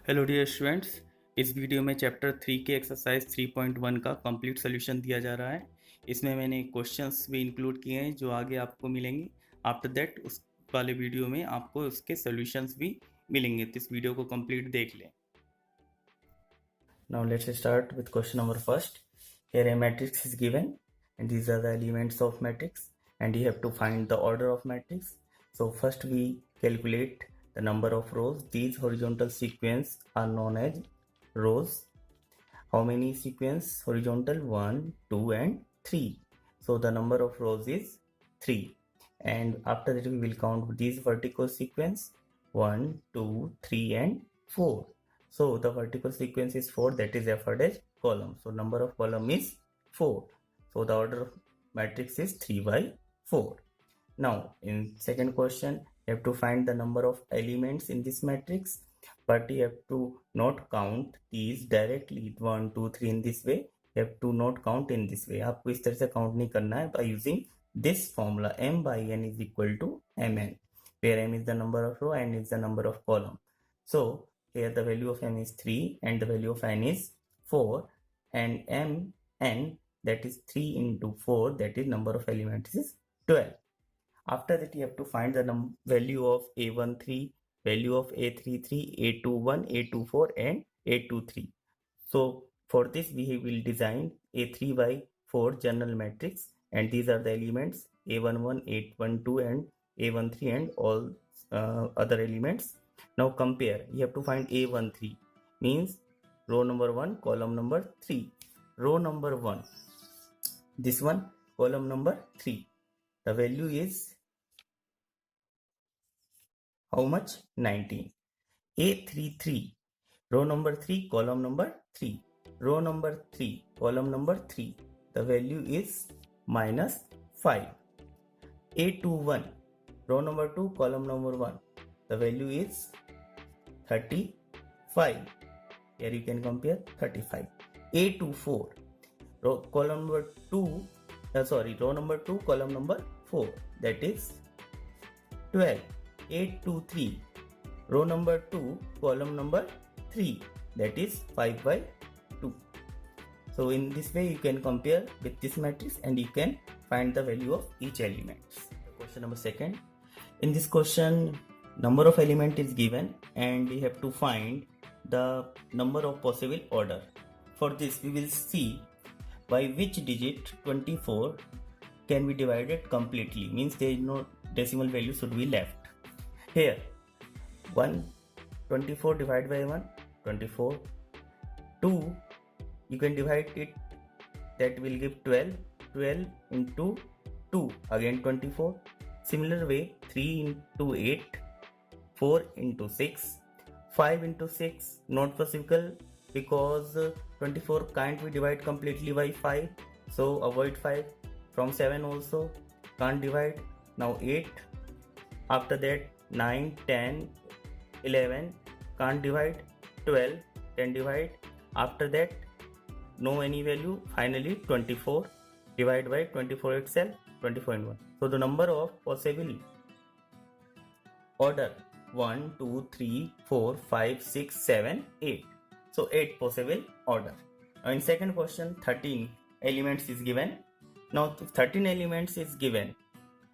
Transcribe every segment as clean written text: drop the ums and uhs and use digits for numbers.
Hello dear students, इस video में chapter 3 के एक्सरसाइज 3.1 का कंप्लीट सोल्यूशन दिया जा रहा है। इसमें मैंने क्वेश्चंस भी इंक्लूड किए हैं जो आगे आपको मिलेंगे। आफ्टर दैट उस वाले वीडियो में आपको उसके सोल्यूशंस भी मिलेंगे, तो इस वीडियो को कंप्लीट देख लें। Now let's start with question number first. Here a matrix is given and these are the elements of matrix and you have to find the order of matrix. So first we calculate the number of rows. These horizontal sequence are known as rows. How many sequence? Horizontal 1, 2 and 3. So the number of rows is 3. And after that we will count these vertical sequence 1, 2, 3 and 4. So the vertical sequence is 4, that is referred as column. So number of column is 4. So the order of matrix is 3 by 4. Now in second question, you have to find the number of elements in this matrix, but you have to not count these directly 1, 2, 3 in this way. You have to not count in this way. आपको इस तरह से count नहीं करना है by using this formula. M by N is equal to Mn, where M is the number of row and N is the number of column. So here the value of M is 3 and the value of N is 4, and Mn, that is 3 into 4, that is number of elements is 12. After that you have to find the value of A13, value of A33, A21, A24 and A23. So for this we will design A3 by 4 general matrix, and these are the elements A11, A12 and A13 and all other elements. Now compare. You have to find A13, means row number 1, column number 3. Row number 1, this one, column number 3. The value is how much? 19. A33, row number 3, column number 3. Row number 3, column number 3. The value is minus 5. A21, row number 2, column number 1. The value is 35. Here you can compare 35. A24, row number 2, column number 4. That is 12. 823, row number 2, column number 3, that is 5 by 2. So in this way you can compare with this matrix and you can find the value of each element. Question number second. In this question, number of element is given and we have to find the number of possible order. For this we will see by which digit 24 can be divided completely, means there is no decimal value should be left. Here 24 divided by 1, 24. 2, you can divide it, that will give 12. 12 into 2, again 24. Similar way 3 into 8, 4 into 6, 5 into 6, not possible because 24 can't be divided completely by 5, so avoid 5. From 7 also can't divide. Now 8. After that 9, 10, 11 can't divide. 12 can divide. After that no any value. Finally 24 divided by 24 itself, 24 and 1. So the number of possible order 1, 2, 3, 4, 5, 6, 7, 8. So 8 possible order. Now in second question, 13 elements is given. Now 13 elements is given.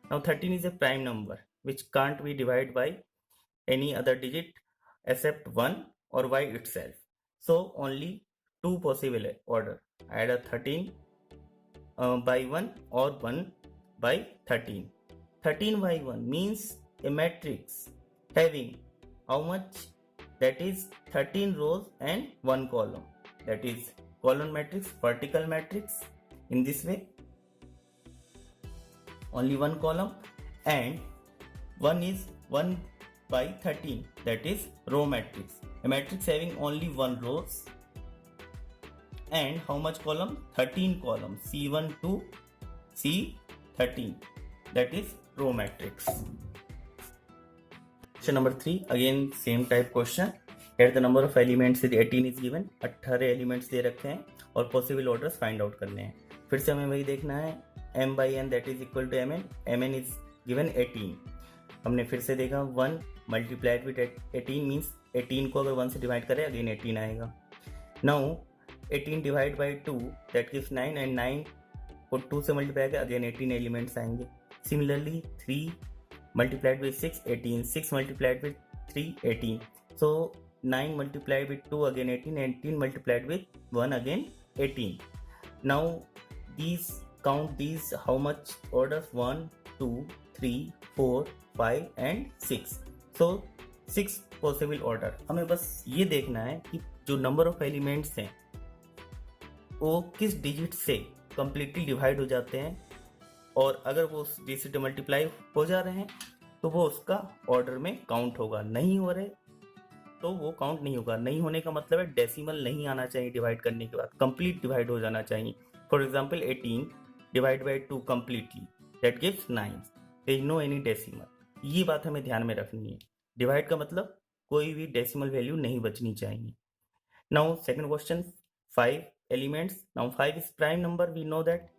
Now 13 is a prime number which can't be divided by any other digit except 1 or y itself. So only 2 possible order, either 13 by 1 or 1 by 13. 13 by 1 means a matrix having how much? That is 13 rows and 1 column. That is column matrix, vertical matrix. In this way only 1 column, and 1 is 1 by 13, that is row matrix, a matrix having only 1 rows and how much column? 13 columns, C1 to C13, that is row matrix. Question number 3, again same type question. Here the number of elements is 18 is given. 18 elements दे रखे हैं और possible orders find out करने हैं. फिर से हमें वही देखना है, m by n that is equal to mn. mn is given 18. हमने फिर से देखा 1 multiplied with 18 means 18 को अगर 1 से डिवाइड करें अगेन 18 आएगा. Now 18 divide by 2 that gives 9 and 9 को 2 से मल्टीप्लाई करें अगेन 18 एलिमेंट्स आएंगे. Similarly 3 multiplied with 6 18, 6 multiplied with 3 18, so 9 multiplied with 2 again 18, 18 multiplied with 1 again 18. Now these count these how much orders 1 2 3 4 5 and 6, so 6 possible order. हमें बस ये देखना है कि जो नंबर ऑफ एलिमेंट्स हैं वो किस डिजिट से कंप्लीटली डिवाइड हो जाते हैं, और अगर वो उस डिजिट से मल्टीप्लाई हो जा रहे हैं तो वो उसका ऑर्डर में काउंट होगा. नहीं हो रहे तो वो काउंट नहीं होगा. नहीं होने का मतलब है डेसिमल नहीं आना चाहिए डिवाइड करने के बाद, कंप्लीट डिवाइड हो जाना चाहिए. For example 18 divide by 2 completely that gives 9, there is no any decimal. ये बात हमें ध्यान में रखनी है. डिवाइड का मतलब कोई भी डेसिमल वैल्यू नहीं बचनी चाहिए. Now second question, 5 elements. Now 5 is prime number, we know that,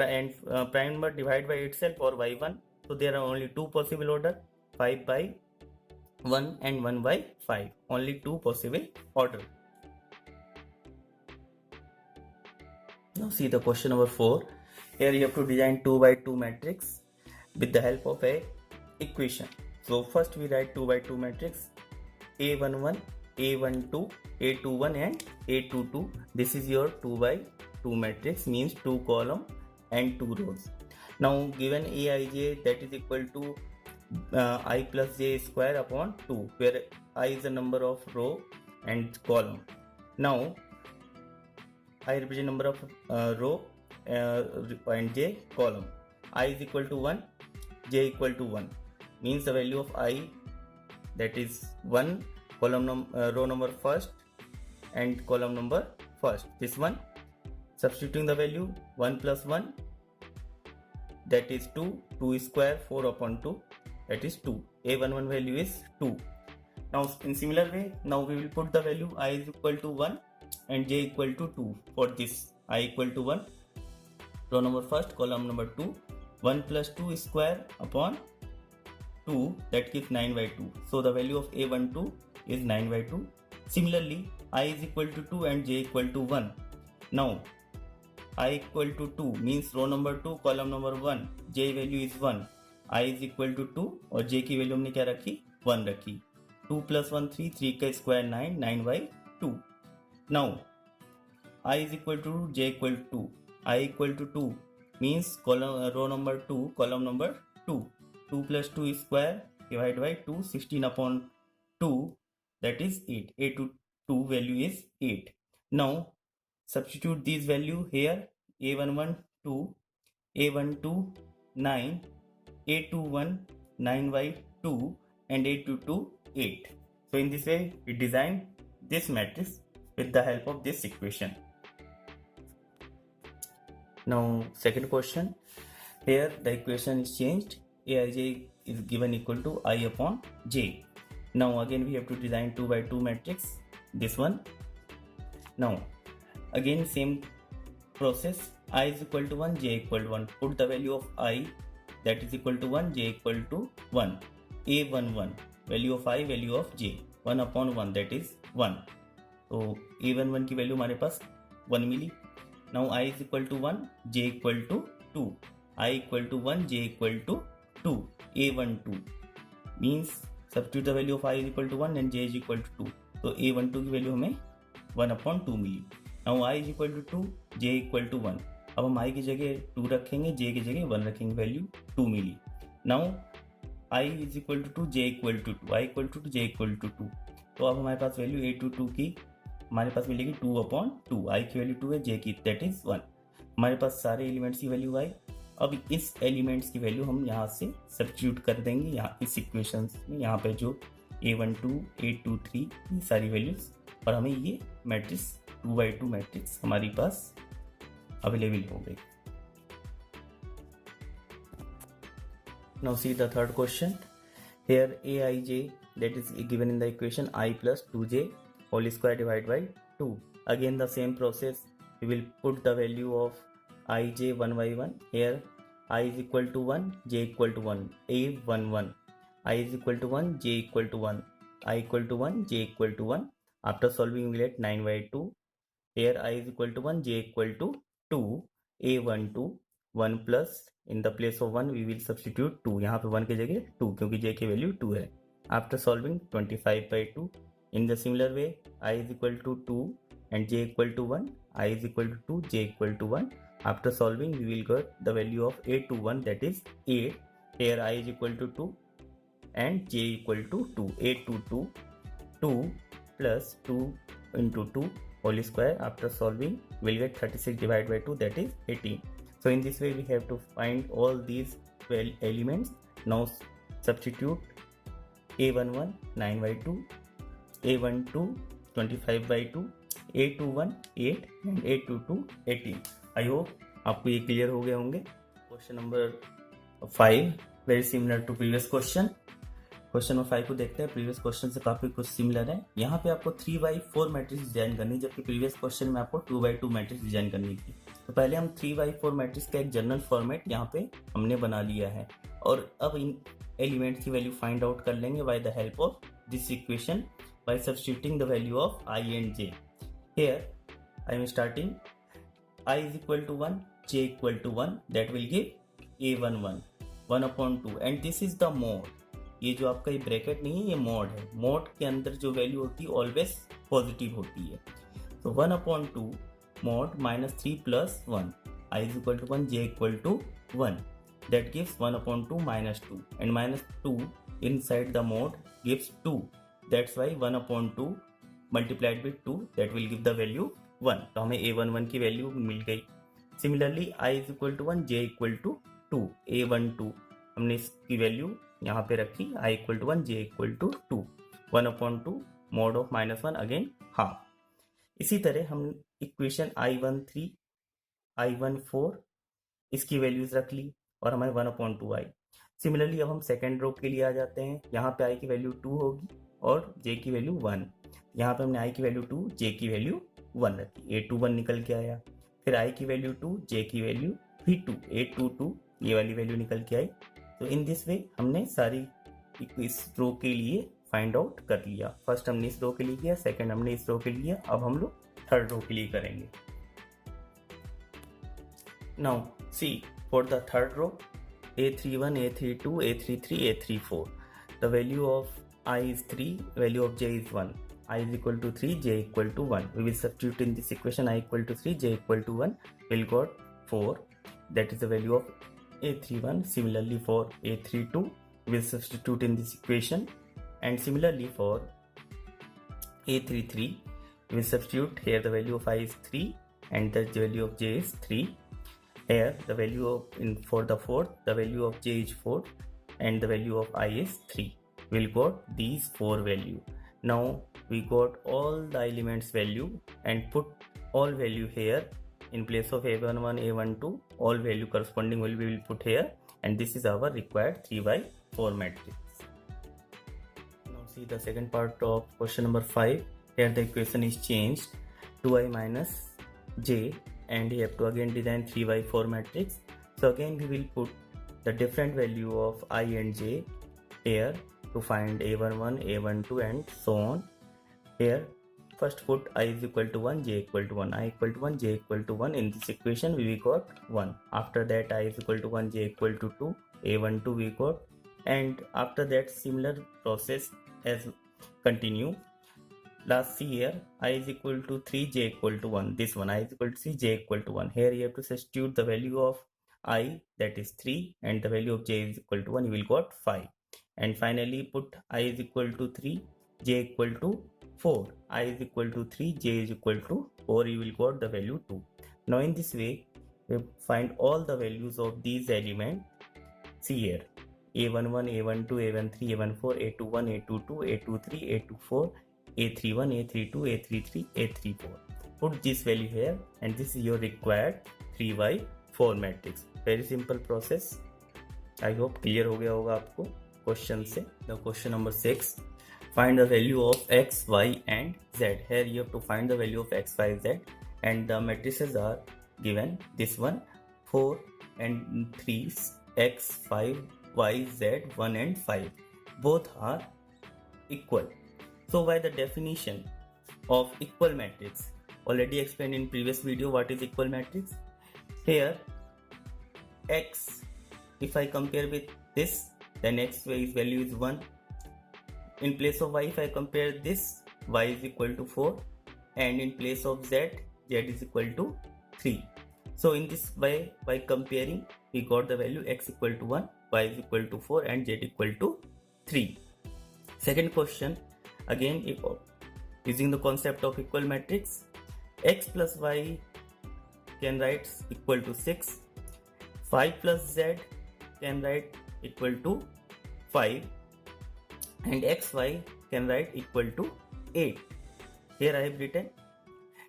and prime number divide by itself or by 1, so there are only two possible order, 5 by 1 and 1 by 5, only two possible order. Now see the question number 4. Here you have to design 2 by 2 matrix with the help of a equation. So first we write 2 by 2 matrix, A11 A12 A21 and A22. This is your 2 by 2 matrix, means 2 column and 2 rows. Now given Aij that is equal to I plus j square upon 2, where I is the number of row and column. Now I represent number of row and j column. I is equal to 1, j equal to 1, means the value of I that is 1, column row number first and column number first, this one. Substituting the value 1 plus 1 that is 2, 2 square 4 upon 2 that is 2. A11 value is 2. Now in similar way, now we will put the value I is equal to 1 and j equal to 2 for this. I equal to 1, row number first, column number 2, 1 plus 2 square upon 2 that gives 9 by 2. So the value of A12 is 9 by 2. Similarly, I is equal to 2 and j equal to 1. Now I equal to 2 means row number 2 column number 1, j value is 1, I is equal to 2 और j की value हमने क्या रखी, 1 रखी. 2 plus 1 3, 3 का square 9, 9 by 2. Now I is equal to 2, j equal to 2, I equal to 2 means column row number 2 column number 2, 2 plus 2 square divided by 2, 16 upon 2 that is 8. A to 2 value is 8. Now substitute these value here, A11 2, A12 9, A21 9 by 2 and A22 8. So in this way we design this matrix with the help of this equation. Now second question, here the equation is changed. Aij is given equal to I upon j. Now again we have to design 2 by 2 matrix, this one. Now again same process, I is equal to 1, j equal to 1, put the value of I that is equal to 1, j equal to 1. A11 value of I, value of j, 1 upon 1 that is 1. So A11 की value हमारे पास 1 मिली. Now I is equal to 1, j equal to 2, I equal to 1, j equal to 2. A12 means substitute the value of I is equal to 1 and j is equal to 2. तो A12 की value हमें 1 upon 2 मिली. Now I is equal to 2, j equal to 1. अब हम I की जगह 2 रखेंगे, j की जगह 1 रखेंगे, वैल्यू 2 मिली. Now I is equal to 2, j equal to 2, I equal to 2, j equal to 2. तो अब हमारे पास वैल्यू A22 की हमारे पास मिलेगी 2 अपॉन 2. I की वैल्यू 2 है, j की दैट इज 1. हमारे पास सारे एलिमेंट्स की वैल्यू आई. अब इस एलिमेंट्स की वैल्यू हम यहाँ से सब्स्टिट्यूट कर देंगे यहाँ इस इक्वेशन में, यहाँ पे जो A12 A23 ये सारी वैल्यूज, और हमें ये मैट्रिक्स 2 by 2 मैट्रिक्स हमारे पास अवेलेबल हो गई. Now see the third question. Here Aij that is given in the equation I plus 2j whole square divided by 2. Again the same process, we will put the value of Ij 1 by 1. Here I is equal to 1, j equal to 1, A11. I is equal to 1, j equal to 1. I equal to 1, j equal to 1. After solving we get 9 by 2. Here I is equal to 1, j equal to 2, a12 1 plus in the place of 1 we will substitute 2. यहाँ पे 1 की जगह 2 क्योंकि j की value 2 है. After solving 25 by 2. In the similar way I is equal to 2 and j equal to 1. I is equal to 2, j equal to 1. After solving we will get the value of a21 that is 8. Here I is equal to 2 and j equal to 2. 8 to 2, 2 plus 2 into 2 whole square. After solving we'll get 36 divided by 2 that is 18. So in this way we have to find all these 12 elements. Now substitute a11 9 by 2, a12 25 by 2, a21 8 and a22 18. I hope आपको ये clear हो गए होंगे. Question number 5 very similar to previous question. Question number 5 को देखते हैं. Previous question से काफी कुछ सिमिलर है. यहाँ पे आपको 3/4 मैट्रिक्स डिजाइन करनी है, जबकि प्रीवियस क्वेश्चन में आपको 2/2 मैट्रिक्स डिजाइन करनी थी. तो पहले हम 3/4 मैट्रिक्स का एक जनरल फॉर्मेट यहाँ पे हमने बना लिया है और अब इन एलिमेंट्स की वैल्यू फाइंड आउट कर लेंगे by the help of this equation by substituting the value of I and j. Here I am starting I is equal to 1, j equal to 1, that will give a11 1 upon 2 and this is the mod. ये जो आपका ये bracket नहीं है, ये mod है. mod के अंदर जो वैल्यू होती है ऑलवेज पॉजिटिव होती है. तो 1 upon 2 mod minus 3 plus 1. I is equal to 1, j equal to 1, that gives 1 upon 2 minus 2 and minus 2 inside the mod gives 2. That's why 1 upon 2 multiplied with 2 that will give the value 1. तो हमें a11 की value मिल गई. Similarly I is equal to 1, j equal to 2, a12 हमने इसकी value यहाँ पे रखी. I equal to 1, j equal to 2, 1 upon 2 mod of minus 1 again half. इसी तरह हम इक्वेशन I13 I14 इसकी वैल्यूज रख ली और हमारे 1 upon 2 आई. सिमिलरली अब हम सेकेंड रो के लिए आ जाते हैं. यहाँ पे I की वैल्यू 2 होगी और j की वैल्यू 1. यहाँ पे हमने I की वैल्यू 2, j की वैल्यू 1 रखी. a21 निकल के आया. फिर I की वैल्यू 2, j की वैल्यू भी 2, a22 ये वाली वैल्यू निकल के आई. तो इन दिस वे हमने सारी इस रो के लिए फाइंड आउट कर लिया. फर्स्ट हमने इस रो के लिए किया, सेकेंड हमने इस रो के लिए, अब हम लोग थर्ड रो के लिए करेंगे. Now see for the third row a31 a32 a33 a34 the value of I is 3, value of j is 1. I is equal to 3, j equal to 1. We will substitute in this equation I equal to 3, j equal to 1. We'll got 4. That is the value of a31. Similarly for a32, we will substitute in this equation. And similarly for a33, we will substitute here the value of I is 3 and the value of j is 3. Here the value of for the fourth, the value of j is 4 and the value of I is 3. We'll got these 4 value. Now we got all the elements value and put all value here in place of a11 a12. All value corresponding value we will put here and this is our required 3/4 matrix. Now see the second part of question number 5. Here the equation is changed to I minus j and you have to again design 3/4 matrix. So again we will put the different value of I and j here to find a11 a12 and so on. Here first put I is equal to 1, j equal to 1, I equal to 1, j equal to 1. In this equation we got 1. After that I is equal to 1, j equal to 2, a12 we got, and after that similar process as continue. Last see here I is equal to 3, j equal to 1. This one I is equal to 3, j equal to 1. Here you have to substitute the value of I, that is 3, and the value of j is equal to 1. You will got 5. And finally put I is equal to 3, j equal to 4. I is equal to 3, j is equal to 4. You will got the value 2. Now in this way we find all the values of these elements. See here a11 a12 a13 a14 a21 a22 a23 a24 a31 a32 a33 a34. Put this value here and this is your required 3/4 matrix. Very simple process. I hope clear हो गया होगा आपको question से. The question number 6. Find the value of x, y and z. Here you have to find the value of x, y, z and the matrices are given. This one 4 and 3, x, 5, y, z, 1 and 5. Both are equal. So by the definition of equal matrix, already explained in previous video what is equal matrix. Here x, if I compare with this, then x value is 1. In place of y, if I compare this, y is equal to 4, and in place of z is equal to 3. So in this way, by comparing, we got the value x equal to 1, y is equal to 4, and z equal to 3. Second question, again using the concept of equal matrix, x plus y can write equal to 6, 5 plus z can write equal to 5, and xy can write equal to 8. Here I have written.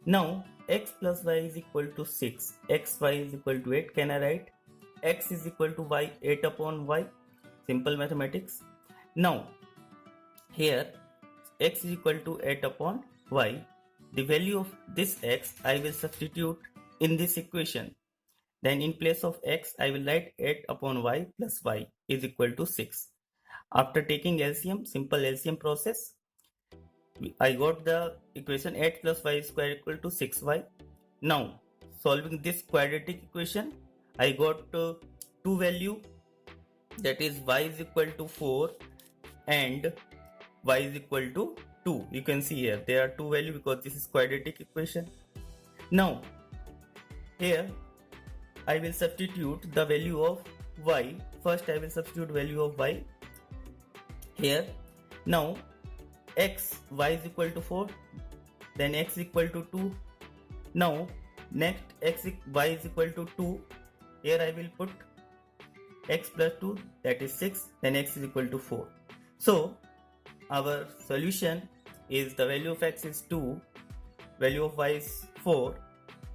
Now x plus y is equal to 6, xy is equal to 8. Can I write x is equal to y, 8 upon y? Simple mathematics. Now here x is equal to 8 upon y. The value of this x I will substitute in this equation. Then in place of x I will write 8 upon y plus y is equal to 6. After taking LCM, simple LCM process, I got the equation 8 plus y square equal to 6y. Now solving this quadratic equation, I got two value, that is y is equal to 4 and y is equal to 2. You can see here there are two value because this is quadratic equation. Now here I will substitute the value of y. First I will substitute value of y here. Now x, y is equal to 4, then x equal to 2. Now next y is equal to 2. Here I will put x plus 2, that is 6, then x is equal to 4. So our solution is the value of x is 2, value of y is 4,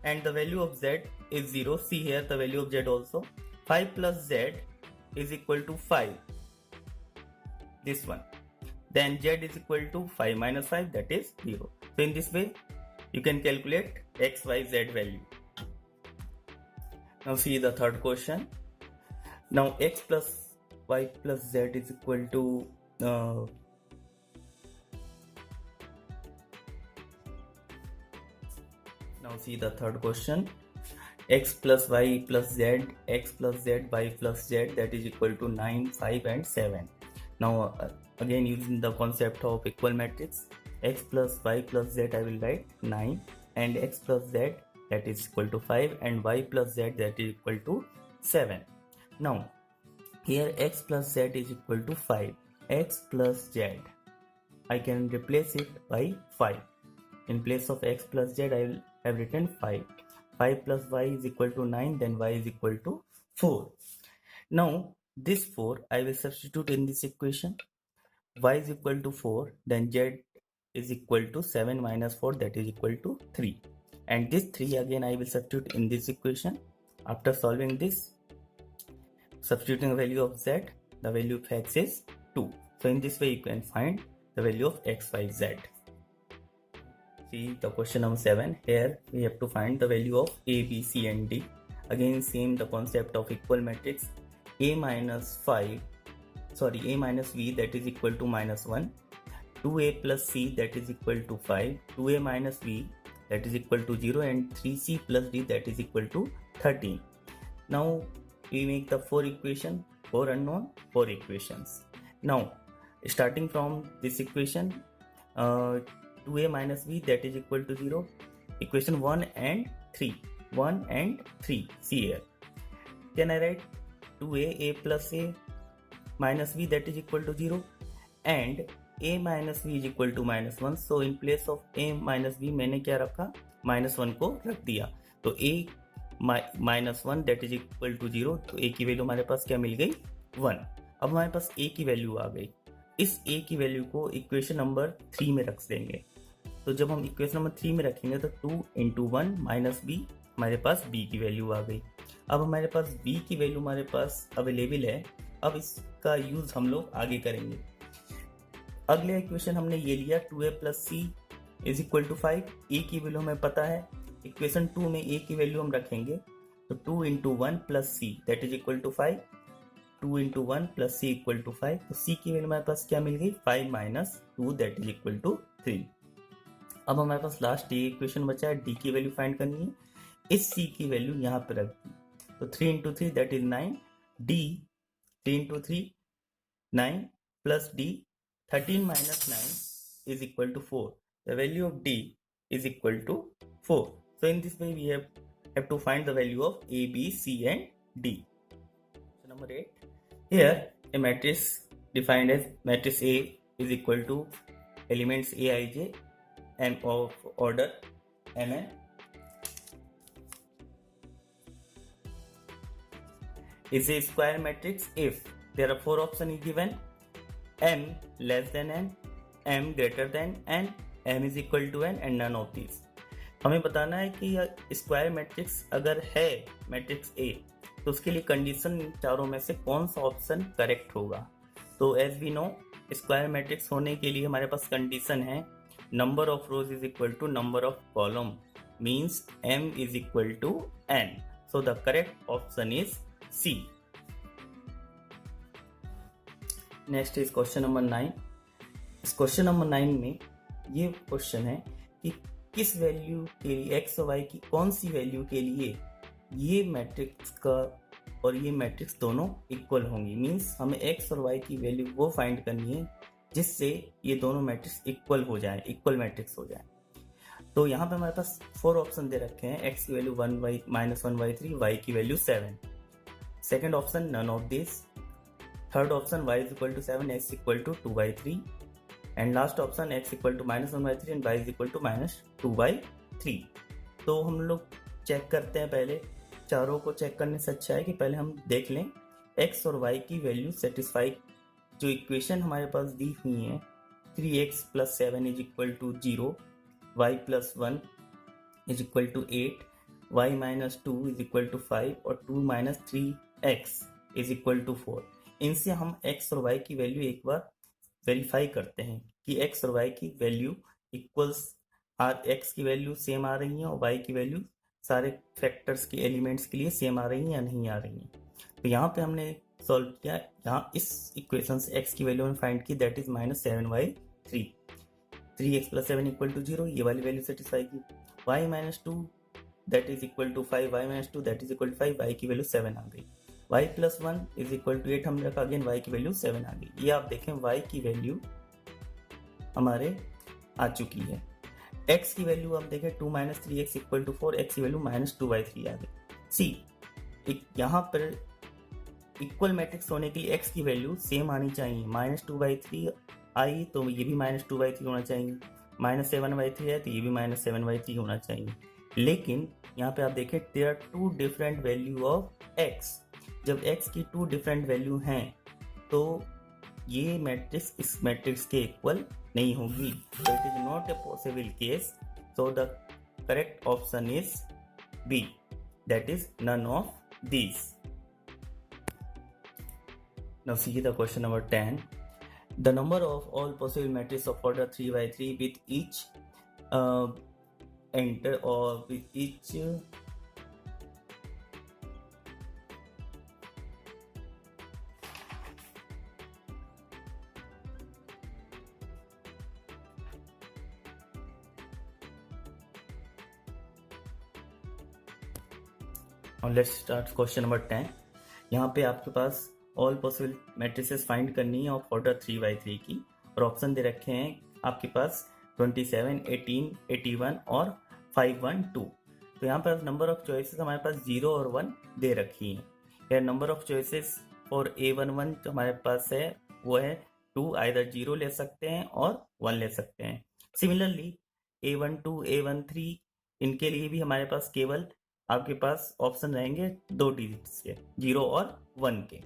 and the value of z is 0. See here the value of z also. 5 plus z is equal to 5. This one. Then z is equal to 5 minus 5, that is 0. So in this way you can calculate x, y, z value. Now see the third question. Now x plus y plus z is equal to now see the third question. X plus y plus z, x plus z, y plus z, that is equal to 9, 5 and 7. Now again using the concept of equal matrix, x plus y plus z I will write 9, and x plus z, that is equal to 5, and y plus z, that is equal to 7. Now here x plus z is equal to 5. X plus z, I can replace it by 5. In place of x plus z I will have written 5. 5 plus y is equal to 9, then y is equal to 4. Now this 4 I will substitute in this equation. Y is equal to 4, then z is equal to 7 minus 4, that is equal to 3. And this 3 again I will substitute in this equation. After solving this, substituting the value of z, the value of x is 2. So in this way you can find the value of x, y, z. See the question number 7. Here we have to find the value of a, b, c and d. Again same the concept of equal matrix. A minus v, that is equal to minus 1. 2a plus c, that is equal to 5. 2a minus v, that is equal to 0, and 3c plus d, that is equal to 13. Now we make the 4 equation, 4 unknown, 4 equations. Now starting from this equation, 2a minus v, that is equal to 0. Equation 1 and 3. 1 and 3. See here. Can I write 2a, a plus a minus v, that is equal to 0, and a minus v is equal to minus 1. So in place of a minus v मैंने क्या रखा, minus 1 को रख दिया. तो a minus 1 that is equal to 0. तो a की value हमारे पास क्या मिल गई, 1. अब हमारे पास a की वैल्यू आ गई. इस a की वैल्यू को इक्वेशन नंबर 3 में रख देंगे. तो जब हम इक्वेशन नंबर 3 में रखेंगे तो 2 into 1 minus b, हमारे पास b की वैल्यू आ गई. अब हमारे पास b की वैल्यू हमारे पास अवेलेबल है. अब इसका यूज हम लोग आगे करेंगे. अगले इक्वेशन हमने ये लिया 2a plus c is equal to 5. a की वैल्यू हमें पता है. इक्वेशन 2 में a की वैल्यू हम रखेंगे तो 2 into 1 plus c that is equal to 5. 2 into 1 plus C equal to 5, तो सी की वैल्यू हमारे पास क्या मिल गई 5 minus 2 that is equal to 3। अब हमारे पास लास्ट ये इक्वेशन बचा है, डी की वैल्यू फाइंड करनी है। इस सी की वैल्यू यहाँ पे रख दी, तो 3 into 3 that is 9, D 3 into 3 9 plus D 13 minus 9 is equal to 4. The value of D is equal to 4. So in this way we have to find the value of A, B, C and D. So number 8. Here a matrix defined as matrix A is equal to elements Aij M of order Mn is a square matrix if there are 4 options given: M less than n, M greater than n, M is equal to n and none of these. हमें बताना है कि square matrix अगर है matrix A, तो उसके लिए condition चारों में से कौन सा ऑप्शन करेक्ट होगा। तो as we know square matrix होने के लिए हमारे पास कंडीशन है number of rows is equal to number of column, means M is equal to n. So the correct option is C. Next is question number 9. इस question number 9 में ये question है कि किस वैल्यू के लिए x और y की कौन सी वैल्यू के लिए ये मैट्रिक्स का और ये मैट्रिक्स दोनों इक्वल होंगी। मींस हमें x और y की वैल्यू वो फाइंड करनी है जिससे ये दोनों मैट्रिक्स इक्वल हो जाए, इक्वल मैट्रिक्स हो जाए। तो यहाँ पे हमारे पास 4 ऑप्शन दे रखे हैं, x की वैल्यू 1/-1/3, y की value 7। Second option none of this. Third option y is equal to 7, x equal to 2/3, and last option x equal to -1/3 and y is equal to -2/3। तो हम लोग चेक करते हैं, पहले चारों को चेक करने से अच्छा है कि पहले हम देख लें x और y की वैल्यू सेटिस्फाई। जो इक्वेशन हमारे पास दी हुई है 3x + 7 is equal to 0, y + 1 is equal to 8, y - 2 is equal to 5 और 2 - 3x इज इक्वल टू 4। इनसे हम x और y की वैल्यू एक बार वेरीफाई करते हैं कि x और y की वैल्यू इक्वल्स x की वैल्यू सेम आ रही है और y की वैल्यू सारे फैक्टर्स के एलिमेंट्स के लिए सेम आ रही हैं या नहीं आ रही हैं। तो यहाँ पे हमने सॉल्व किया, यहाँ इस इक्वेशन से x की वैल्यू हमने फाइंड की that is -7/3, 3x + 7 equal to 0, ये वाली वैल्यू सेटिस्फाई की। y - 2 that is equal to 5, y - 2 that is equal to 5, y की वैल्यू 7 आ गई। y + 1 इज इक्वल टू 8 हमने रखा, अगेन y की वैल्यू 7 आ गई। ये आप देखें y की वैल्यू हमारे आ चुकी है। x की वैल्यू हम देखें 2 - 3x इक्वल टू 4, x की वैल्यू -2/3 आ गई। सी यहाँ पर इक्वल मैट्रिक्स होने के लिए x की वैल्यू सेम आनी चाहिए, -2/3 आई तो ये भी -2/3 होना चाहिए, -7/3 है तो ये भी -7/3 होना चाहिए। लेकिन यहाँ पे आप देखें there are 2 different value of x। जब x की 2 डिफरेंट वैल्यू हैं तो ये मैट्रिक्स इस मैट्रिक्स के इक्वल नहीं होगी। तो it is not a possible case, so the correct option is B, that is none of these. Now see the question number 10. The number of all possible matrices of order 3/3 with each enter or with each Now let's start question number 10. यहाँ पे आपके पास all possible matrices find करनी है of order 3/3 की, और option दे रखे हैं आपके पास 27, 18, 81 और 5, 1, 2। तो यहाँ पर नंबर ऑफ चॉइसेस हमारे पास 0 और 1 दे रखी हैं। या number of choices for A11 जो हमारे पास है वो है 2, आइदर 0 ले सकते हैं और 1 ले सकते हैं। सिमिलरली A12, A13 इनके लिए भी हमारे पास केवल आपके पास ऑप्शन रहेंगे 2 डिजिट्स के, 0 और 1 के।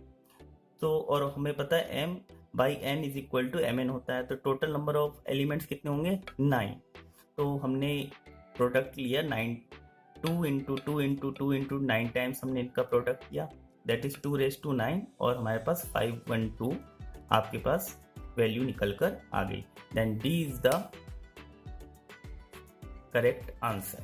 तो और हमें पता है m/n is equal to mn होता है, तो टोटल नंबर ऑफ एलिमेंट्स कितने होंगे 9। तो हमने प्रोडक्ट लिया 9, 2 × 2 × 2 × 9 टाइम्स हमने इनका प्रोडक्ट किया, दैट इज 2⁻9 और हमारे पास 512 आपके पास वैल्यू निकल कर आ गई। Then D is the correct answer.